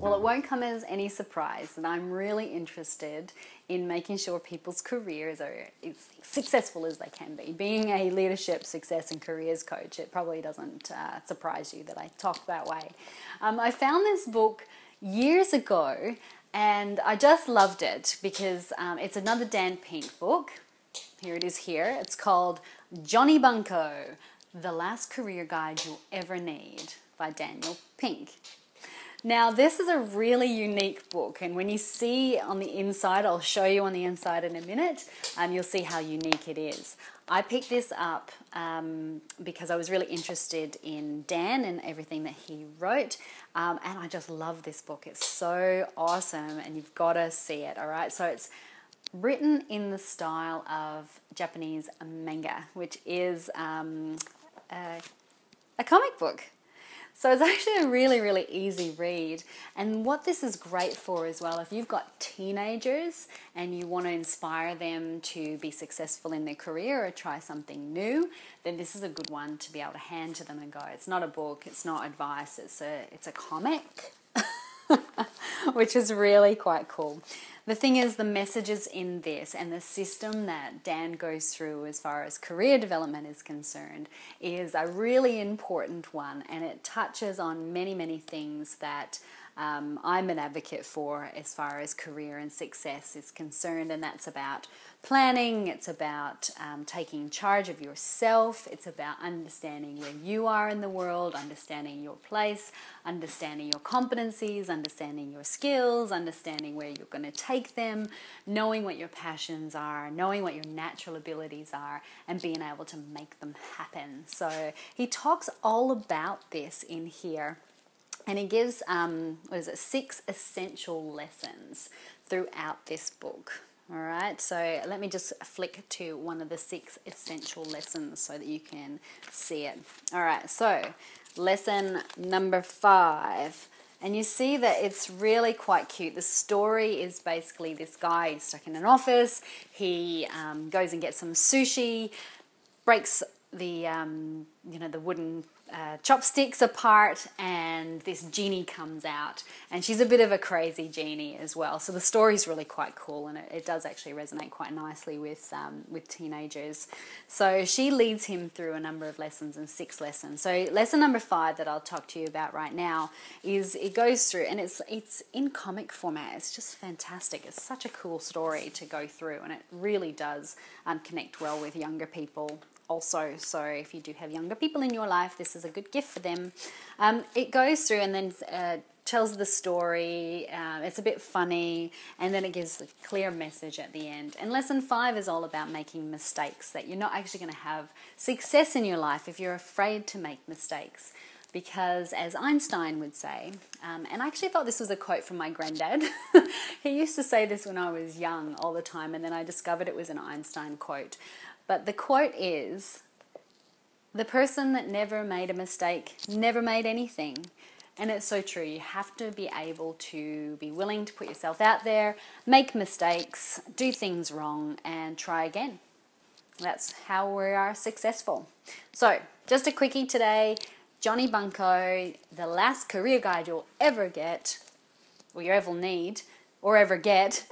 Well, it won't come as any surprise that I'm really interested in making sure people's careers are as successful as they can be. Being a leadership, success, and careers coach, it probably doesn't surprise you that I talk that way. I found this book years ago and I just loved it because it's another Dan Pink book. Here it is here. It's called Johnny Bunko, The Last Career Guide You'll Ever Need by Daniel Pink. Now, this is a really unique book, and when you see on the inside, I'll show you on the inside in a minute, you'll see how unique it is. I picked this up because I was really interested in Dan and everything that he wrote, and I just love this book. It's so awesome, and you've got to see it, all right? So it's written in the style of Japanese manga, which is a comic book. So it's actually a really, really easy read. And what this is great for as well, if you've got teenagers and you want to inspire them to be successful in their career or try something new, then this is a good one to be able to hand to them and go, it's not a book, it's not advice, it's a comic, which is really quite cool. The thing is, the messages in this and the system that Dan goes through as far as career development is concerned is a really important one, and it touches on many, many things that I'm an advocate for as far as career and success is concerned, and that's about planning, it's about taking charge of yourself, it's about understanding where you are in the world, understanding your place, understanding your competencies, understanding your skills, understanding where you're going to take them, knowing what your passions are, knowing what your natural abilities are, and being able to make them happen. So he talks all about this in here. And he gives, 6 essential lessons throughout this book. All right, so let me just flick to one of the 6 essential lessons so that you can see it. All right, so lesson number 5. And you see that it's really quite cute. The story is basically this guy, he's stuck in an office. He goes and gets some sushi, breaks the the wooden chopsticks apart, and this genie comes out, and she's a bit of a crazy genie as well. So the story's really quite cool, and it does actually resonate quite nicely with teenagers. So she leads him through a number of lessons, and 6 lessons. So lesson number 5 that I'll talk to you about right now is it goes through, and it's in comic format. It's just fantastic. It's such a cool story to go through, and it really does connect well with younger people also. So if you do have younger people in your life, this is a good gift for them. It goes through and then tells the story. It's a bit funny, and then it gives a clear message at the end. And lesson 5 is all about making mistakes, that you're not actually going to have success in your life if you're afraid to make mistakes. Because as Einstein would say, and I actually thought this was a quote from my granddad. He used to say this when I was young all the time, and then I discovered it was an Einstein quote. But the quote is, the person that never made a mistake never made anything. And it's so true. You have to be able to be willing to put yourself out there, make mistakes, do things wrong, and try again. That's how we are successful. So, just a quickie today. Johnny Bunko, The Last Career Guide You'll Ever Get, or you ever need, or ever get.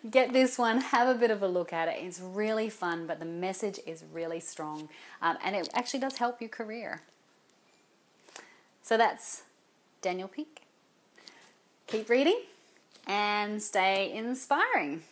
Get this one, have a bit of a look at it. It's really fun, but the message is really strong, and it actually does help your career. So that's Daniel Pink. Keep reading and stay inspiring.